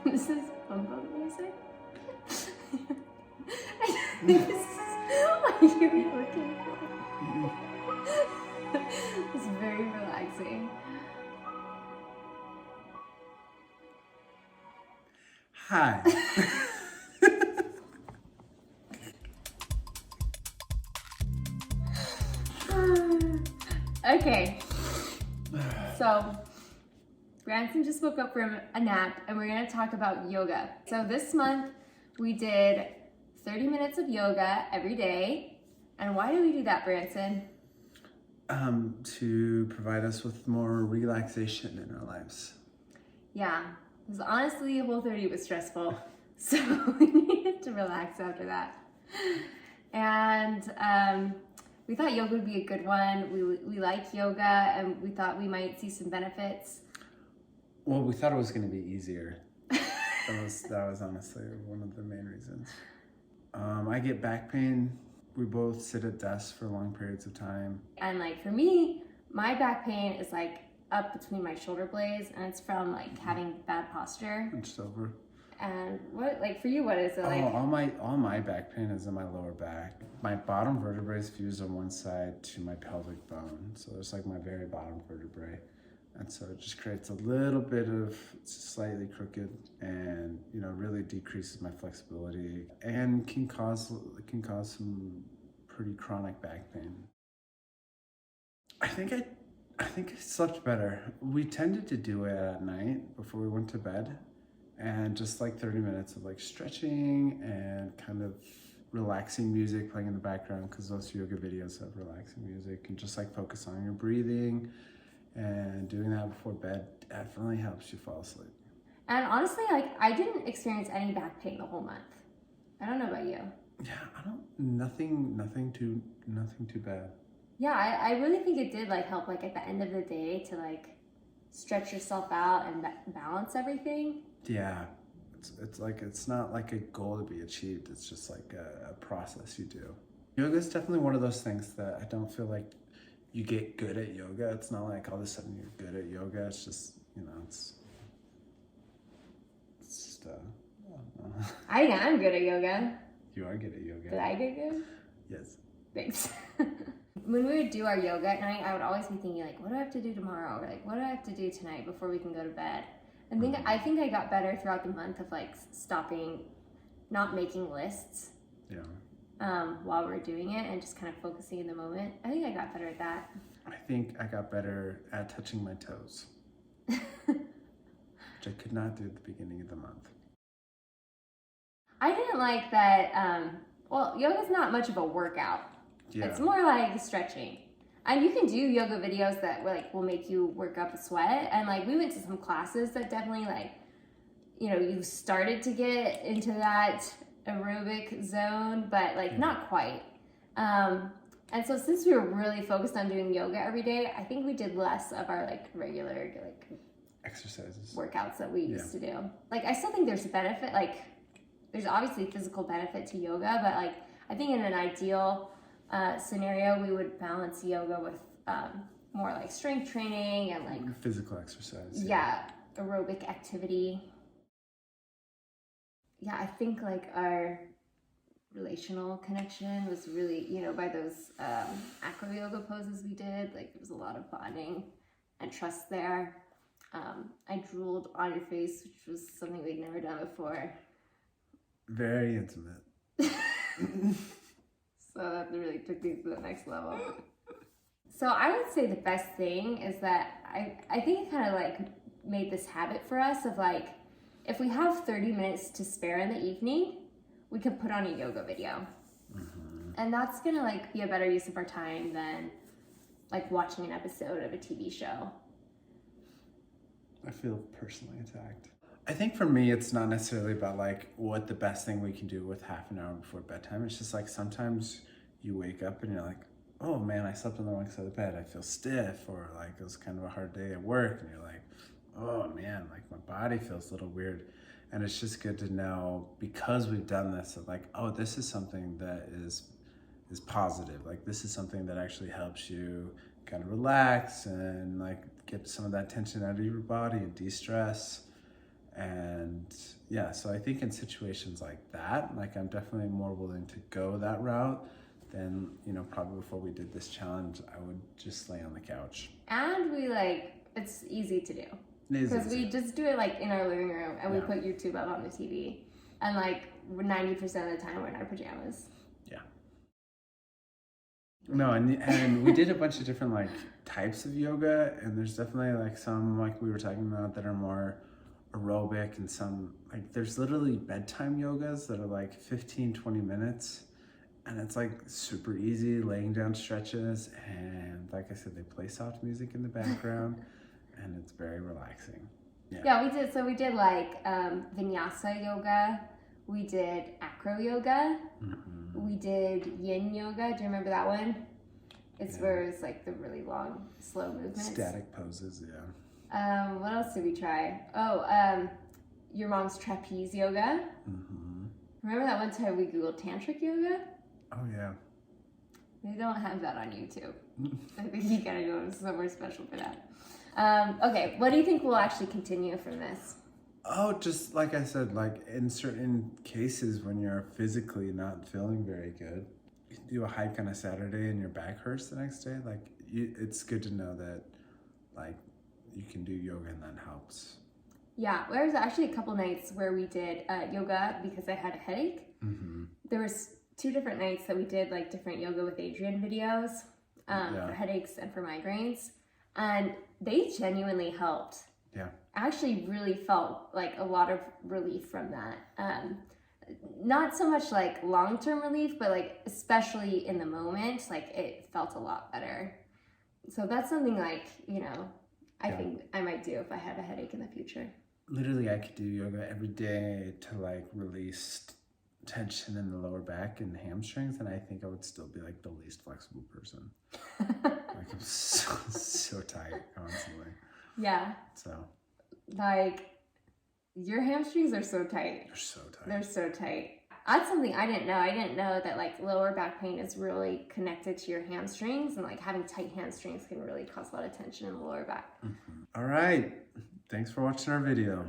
This is bum bum music. This is what you were looking for. It's very relaxing. Hi. Okay. So, Branson just woke up from a nap and we're going to talk about yoga. So, this month we did 30 minutes of yoga every day. And why do we do that, Branson? To provide us with more relaxation in our lives. Yeah, because honestly, Whole 30 was stressful. So, we needed to relax after that. And we thought yoga would be a good one. We like yoga and we thought we might see some benefits. Well, we thought it was going to be easier. That was honestly one of the main reasons. I get back pain. We both sit at desks for long periods of time. And like for me, my back pain is like up between my shoulder blades and it's from like having bad posture. It's over. And what, like for you, what is it like? All my back pain is in my lower back. My bottom vertebrae is fused on one side to my pelvic bone. So it's like my very bottom vertebrae. And so it just creates a little bit of slightly crooked and, really decreases my flexibility and can cause some pretty chronic back pain. I think I slept better. We tended to do it at night before we went to bed, and just like 30 minutes of like stretching and kind of relaxing music playing in the background, because those yoga videos have relaxing music, and just like focus on your breathing. And doing that before bed definitely helps you fall asleep. And honestly, like I didn't experience any back pain the whole month. I don't know about you. Yeah, nothing too bad. Yeah, I really think it did like help like at the end of the day to like stretch yourself out and balance everything. Yeah, it's not like a goal to be achieved. It's just like a process you do. Yoga is definitely one of those things that I don't feel like you get good at yoga. It's not like all of a sudden you're good at yoga. It's just, it's just, I think I'm good at yoga. You are good at yoga. Did I get good? Yes. Thanks. When we would do our yoga at night, I would always be thinking like, what do I have to do tomorrow? Or like, what do I have to do tonight before we can go to bed? I think I got better throughout the month of like stopping, not making lists. Yeah. While we're doing it and just kind of focusing in the moment. I think I got better at that. I think I got better at touching my toes, which I could not do at the beginning of the month. I didn't like that, yoga's not much of a workout. Yeah. It's more like stretching. And you can do yoga videos that will make you work up a sweat. And like we went to some classes that definitely you started to get into that aerobic zone, but not quite. And so since we were really focused on doing yoga every day, I think we did less of our regular exercises, workouts that we used to do. I still think there's a benefit, there's obviously physical benefit to yoga, but I think in an ideal scenario, we would balance yoga with more strength training and physical exercise. Yeah, aerobic activity. Yeah, I think our relational connection was really, by those acro yoga poses we did, there was a lot of bonding and trust there. I drooled on your face, which was something we'd never done before. Very intimate. So that really took things to the next level. So I would say the best thing is that I think it kind of made this habit for us of if we have 30 minutes to spare in the evening, we could put on a yoga video. Mm-hmm. And that's gonna be a better use of our time than watching an episode of a TV show. I feel personally attacked. I think for me, it's not necessarily about what the best thing we can do with half an hour before bedtime. It's just sometimes you wake up and you're like, oh man, I slept on the wrong side of the bed. I feel stiff, or it was kind of a hard day at work, and you're like, oh man, my body feels a little weird. And it's just good to know, because we've done this, that oh, this is something that is positive. This is something that actually helps you kind of relax and get some of that tension out of your body and de-stress. And yeah, so I think in situations like that, like I'm definitely more willing to go that route than, you know, probably before we did this challenge, I would just lay on the couch. And we like, it's easy to do. It is Because easy. we just do it like in our living room and we Yeah. put YouTube up on the TV. And like 90% of the time we're in our pajamas. Yeah. No, and we did a bunch of different like types of yoga, and there's definitely like some like we were talking about that are more aerobic, and some like there's literally bedtime yogas that are like 15-20 minutes, and it's like super easy, laying down stretches, and like I said, they play soft music in the background and it's very relaxing. Yeah, we did like vinyasa yoga, we did acro yoga, we did yin yoga. Do you remember that one? It's where it's like the really long, slow movements. Static poses, yeah. What else did we try? Oh, your mom's trapeze yoga. Remember that one time we Googled tantric yoga? Oh yeah. They don't have that on YouTube. I think you gotta go somewhere special for that. Okay, what do you think will actually continue from this? Oh, just like I said, like in certain cases when you're physically not feeling very good, you can do a hike on a Saturday and your back hurts the next day. Like it's good to know that like you can do yoga and that helps. Yeah, there was actually a couple nights where we did yoga because I had a headache. There was 2 different nights that we did like different yoga with Adriene videos for headaches and for migraines. And they genuinely helped. Yeah. I actually really felt like a lot of relief from that. Not so much like long-term relief, but like especially in the moment, like it felt a lot better. So that's something like, you know, I think I might do if I had a headache in the future. Literally, I could do yoga every day to like release tension in the lower back and hamstrings, and I think I would still be like the least flexible person. Like I'm so tight constantly. Yeah. So Like your hamstrings are so tight. they're so tight. They're so tight. That's something I didn't know. I didn't know that like lower back pain is really connected to your hamstrings, and like having tight hamstrings can really cause a lot of tension in the lower back. All right. Thanks for watching our video.